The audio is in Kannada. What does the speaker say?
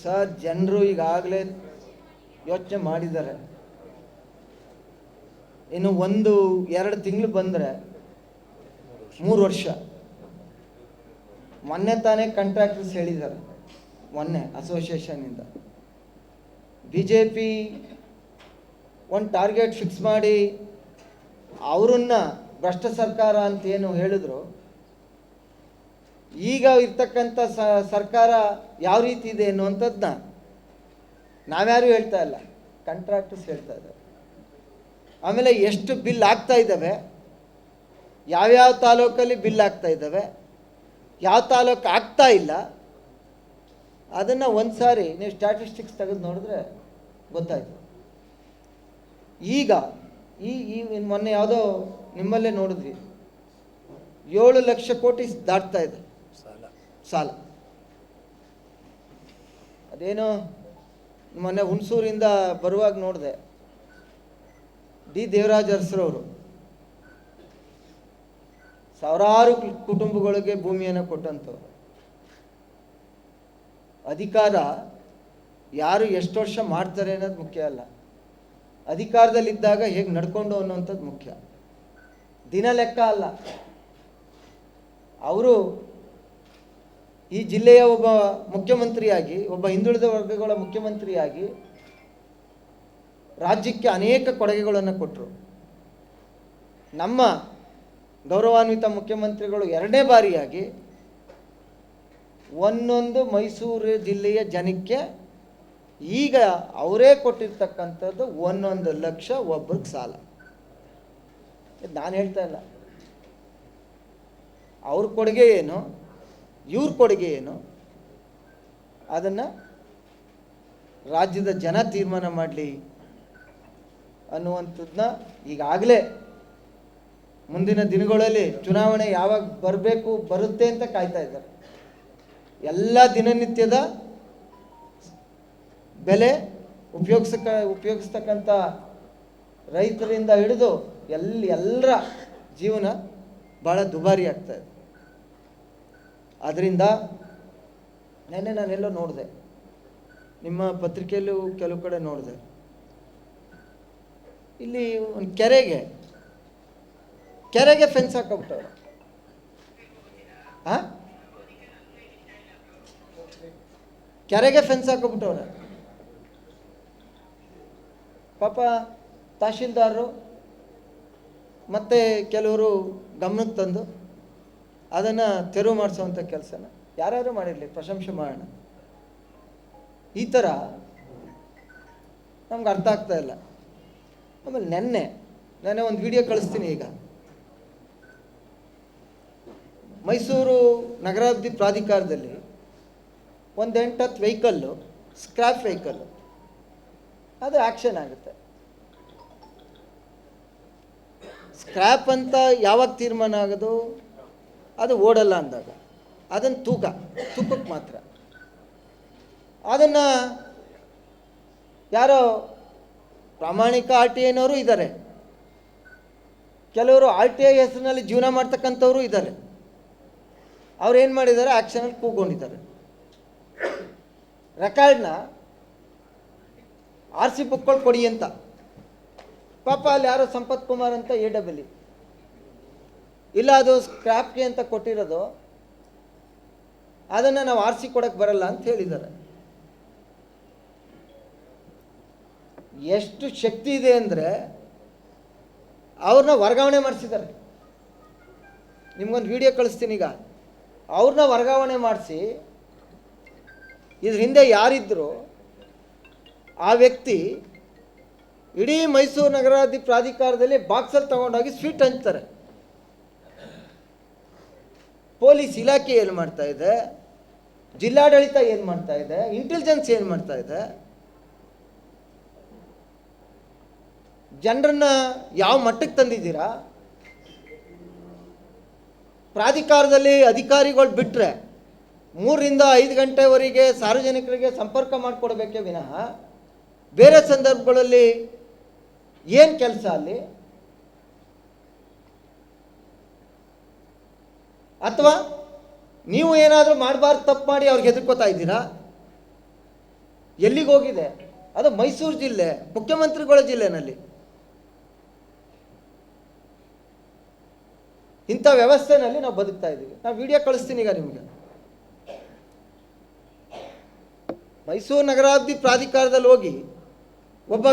ಸರ್, ಜನರು ಈಗಾಗಲೇ ಯೋಚನೆ ಮಾಡಿದ್ದಾರೆ. ಇನ್ನು 1-2 ತಿಂಗಳು ಬಂದರೆ 3 ವರ್ಷ. ಮೊನ್ನೆ ತಾನೇ ಕಾಂಟ್ರಾಕ್ಟರ್ಸ್ ಹೇಳಿದ್ದಾರೆ, ಮೊನ್ನೆ ಅಸೋಸಿಯೇಷನ್ನಿಂದ BJP ಒಂದು ಟಾರ್ಗೆಟ್ ಫಿಕ್ಸ್ ಮಾಡಿ ಅವರನ್ನ ಭ್ರಷ್ಟ ಸರ್ಕಾರ ಅಂತೇನು ಹೇಳಿದ್ರು, ಈಗ ಇರ್ತಕ್ಕಂಥ ಸರ್ಕಾರ ಯಾವ ರೀತಿ ಇದೆ ಅನ್ನುವಂಥದ್ದನ್ನ ನಾವ್ಯಾರು ಹೇಳ್ತಾ ಇಲ್ಲ, ಕಾಂಟ್ರಾಕ್ಟರ್ಸ್ ಹೇಳ್ತಾ ಇದ್ದಾರೆ. ಆಮೇಲೆ ಎಷ್ಟು ಬಿಲ್ ಆಗ್ತಾ ಇದ್ದಾವೆ, ಯಾವ್ಯಾವ ತಾಲೂಕಲ್ಲಿ ಬಿಲ್ ಆಗ್ತಾ ಇದ್ದಾವೆ, ಯಾವ ತಾಲೂಕು ಆಗ್ತಾ ಇಲ್ಲ, ಅದನ್ನು ಒಂದು ಸಾರಿ ನೀವು ಸ್ಟ್ಯಾಟಿಸ್ಟಿಕ್ಸ್ ತೆಗೆದು ನೋಡಿದ್ರೆ ಗೊತ್ತಾಯ್ತು. ಈಗ ಈ ಮೊನ್ನೆ ಯಾವುದೋ ನಿಮ್ಮಲ್ಲೇ ನೋಡಿದ್ವಿ, 7 ಲಕ್ಷ ಕೋಟಿ ದಾಟ್ತಾ ಇದೆ ಸಾಲ. ಅದೇನೋ ಮೊನ್ನೆ ಹುಣಸೂರಿಂದ ಬರುವಾಗ ನೋಡಿದೆ, ಡಿ ದೇವರಾಜ್ ಅರಸರವರು ಸಾವಿರಾರು ಕುಟುಂಬಗಳಿಗೆ ಭೂಮಿಯನ್ನು ಕೊಟ್ಟಂಥವ್ರು. ಅಧಿಕಾರ ಯಾರು ಎಷ್ಟು ವರ್ಷ ಮಾಡ್ತಾರೆ ಅನ್ನೋದು ಮುಖ್ಯ ಅಲ್ಲ, ಅಧಿಕಾರದಲ್ಲಿದ್ದಾಗ ಹೇಗೆ ನಡ್ಕೊಂಡು ಅನ್ನೋವಂಥದ್ದು ಮುಖ್ಯ. ದಿನ ಲೆಕ್ಕ ಅಲ್ಲ. ಅವರು ಈ ಜಿಲ್ಲೆಯ ಒಬ್ಬ ಮುಖ್ಯಮಂತ್ರಿಯಾಗಿ, ಒಬ್ಬ ಹಿಂದುಳಿದ ವರ್ಗಗಳ ಮುಖ್ಯಮಂತ್ರಿಯಾಗಿ ರಾಜ್ಯಕ್ಕೆ ಅನೇಕ ಕೊಡುಗೆಗಳನ್ನು ಕೊಟ್ಟರು. ನಮ್ಮ ಗೌರವಾನ್ವಿತ ಮುಖ್ಯಮಂತ್ರಿಗಳು 2ನೇ ಬಾರಿಯಾಗಿ ಒಂದೊಂದು ಮೈಸೂರು ಜಿಲ್ಲೆಯ ಜನಕ್ಕೆ ಈಗ ಅವರೇ ಕೊಟ್ಟಿರ್ತಕ್ಕಂಥದ್ದು 1 ಲಕ್ಷ ಒಬ್ಬರಿಗೆ ಸಾಲ. ನಾನು ಹೇಳ್ತಾ ಇಲ್ಲ, ಅವ್ರ ಕೊಡುಗೆ ಏನು, ಇವ್ರ ಕೊಡುಗೆ ಏನು, ಅದನ್ನು ರಾಜ್ಯದ ಜನ ತೀರ್ಮಾನ ಮಾಡಲಿ ಅನ್ನುವಂಥದ್ದನ್ನ ಈಗಾಗಲೇ ಮುಂದಿನ ದಿನಗಳಲ್ಲಿ ಚುನಾವಣೆ ಯಾವಾಗ ಬರುತ್ತೆ ಅಂತ ಕಾಯ್ತಾ ಇದ್ದಾರೆ. ಎಲ್ಲ ದಿನನಿತ್ಯದ ಬೆಲೆ ಉಪಯೋಗಿಸ್ತಕ್ಕಂಥ ರೈತರಿಂದ ಹಿಡಿದು ಎಲ್ಲರ ಜೀವನ ಭಾಳ ದುಬಾರಿ ಆಗ್ತಾ ಇದೆ. ಅದರಿಂದ ನೆನ್ನೆ ನಾನೆಲ್ಲೋ ನೋಡಿದೆ, ನಿಮ್ಮ ಪತ್ರಿಕೆಯಲ್ಲೂ ಕೆಲವು ಕಡೆ ನೋಡಿದೆ, ಇಲ್ಲಿ ಒಂದು ಕೆರೆಗೆ ಫೆನ್ಸ್ ಹಾಕೋಬಿಟ್ಟವ್ರು. ಕೆರೆಗೆ ಫೆನ್ಸ್ ಹಾಕೋಬಿಟ್ಟವ್ರೆ. ಪಾಪ ತಹಶೀಲ್ದಾರರು ಮತ್ತು ಕೆಲವರು ಗಮನಕ್ಕೆ ತಂದು ಅದನ್ನು ತೆರವು ಮಾಡಿಸೋವಂಥ ಕೆಲಸನ ಯಾರ್ಯಾರು ಮಾಡಿರಲಿ, ಪ್ರಶಂಸೆ ಮಾಡೋಣ. ಈ ಥರ ನಮ್ಗೆ ಅರ್ಥ ಆಗ್ತಾ ಇಲ್ಲ. ಆಮೇಲೆ ನೆನ್ನೆ ಒಂದು ವಿಡಿಯೋ ಕಳಿಸ್ತೀನಿ. ಈಗ ಮೈಸೂರು ನಗರಾಭಿವೃದ್ಧಿ ಪ್ರಾಧಿಕಾರದಲ್ಲಿ ಒಂದು 8-10 ವೆಹಿಕಲ್ಲು, ಸ್ಕ್ರ್ಯಾಪ್ ವೆಹಿಕಲ್ಲು, ಅದು ಆ್ಯಕ್ಷನ್ ಆಗುತ್ತೆ. ಸ್ಕ್ರ್ಯಾಪ್ ಅಂತ ಯಾವಾಗ ತೀರ್ಮಾನ ಆಗೋದು, ಅದು ಓಡಲ್ಲ ಅಂದಾಗ, ಅದನ್ನು ತೂಕಕ್ಕೆ ಮಾತ್ರ. ಅದನ್ನು ಯಾರೋ ಪ್ರಾಮಾಣಿಕ RTIನವರು ಇದ್ದಾರೆ, ಕೆಲವರು RTI ಹೆಸರಿನಲ್ಲಿ ಜೀವನ ಮಾಡ್ತಕ್ಕಂಥವರು ಇದ್ದಾರೆ. ಅವ್ರು ಏನು ಮಾಡಿದ್ದಾರೆ, ಆ್ಯಕ್ಷನಲ್ಲಿ ಕೂಗೊಂಡಿದ್ದಾರೆ. ರೆಕಾರ್ಡ್ನ RC ಬುಕ್ಗಳು ಕೊಡಿ ಅಂತ. ಪಾಪ ಅಲ್ಲಿ ಯಾರೋ ಸಂಪತ್ ಕುಮಾರ್ ಅಂತ AW, ಇಲ್ಲ ಅದು ಸ್ಕ್ರ್ಯಾಪ್ಗೆ ಅಂತ ಕೊಟ್ಟಿರೋದು, ಅದನ್ನು ನಾವು RC ಕೊಡೋಕ್ಕೆ ಬರಲ್ಲ ಅಂತ ಹೇಳಿದ್ದಾರೆ. ಎಷ್ಟು ಶಕ್ತಿ ಇದೆ ಅಂದರೆ ಅವ್ರನ್ನ ವರ್ಗಾವಣೆ ಮಾಡಿಸಿದ್ದಾರೆ. ನಿಮ್ಗೊಂದು ವಿಡಿಯೋ ಕಳಿಸ್ತೀನಿ. ಈಗ ಅವ್ರನ್ನ ವರ್ಗಾವಣೆ ಮಾಡಿಸಿ, ಇದ್ರ ಹಿಂದೆ ಯಾರಿದ್ರು ಆ ವ್ಯಕ್ತಿ ಇಡೀ ಮೈಸೂರು ನಗರಾಭಿವೃದ್ಧಿ ಪ್ರಾಧಿಕಾರದಲ್ಲಿ ಬಾಕ್ಸಲ್ಲಿ ತಗೊಂಡೋಗಿ ಸ್ವೀಟ್ ಹಂಚ್ತಾರೆ. ಪೊಲೀಸ್ ಇಲಾಖೆ ಏನು ಮಾಡ್ತಾ ಇದೆ, ಜಿಲ್ಲಾಡಳಿತ ಏನು ಮಾಡ್ತಾ ಇದೆ, ಇಂಟೆಲಿಜೆನ್ಸ್ ಏನು ಮಾಡ್ತಾ ಇದೆ, ಜನರನ್ನ ಯಾವ ಮಟ್ಟಕ್ಕೆ ತಂದಿದ್ದೀರಾ? ಪ್ರಾಧಿಕಾರದಲ್ಲಿ ಅಧಿಕಾರಿಗಳು ಬಿಟ್ಟರೆ 3ರಿಂದ 5 ಗಂಟೆವರೆಗೆ ಸಾರ್ವಜನಿಕರಿಗೆ ಸಂಪರ್ಕ ಮಾಡಿಕೊಡ್ಬೇಕೇ ವಿನಃ ಬೇರೆ ಸಂದರ್ಭಗಳಲ್ಲಿ ಏನು ಕೆಲಸ ಅಲ್ಲಿ? ಅಥವಾ ನೀವು ಏನಾದರೂ ಮಾಡಬಾರ್ದು ತಪ್ಪು ಮಾಡಿ ಅವ್ರಿಗೆ ಹೆದರ್ಕೋತಾ ಇದ್ದೀರಾ? ಎಲ್ಲಿಗೆ ಹೋಗಿದೆ? ಅದು ಮೈಸೂರು ಜಿಲ್ಲೆ, ಮುಖ್ಯಮಂತ್ರಿಗಳ ಜಿಲ್ಲೆನಲ್ಲಿ. ಇಂಥ ವ್ಯವಸ್ಥೆನಲ್ಲಿ ನಾವು ಬದುಕ್ತಾ ಇದ್ದೀವಿ. ನಾನು ವಿಡಿಯೋ ಕಳಿಸ್ತೀನಿ ಈಗ ನಿಮಗೆ. ಮೈಸೂರು ನಗರಾಭಿವೃದ್ಧಿ ಪ್ರಾಧಿಕಾರದಲ್ಲಿ ಹೋಗಿ ಒಬ್ಬ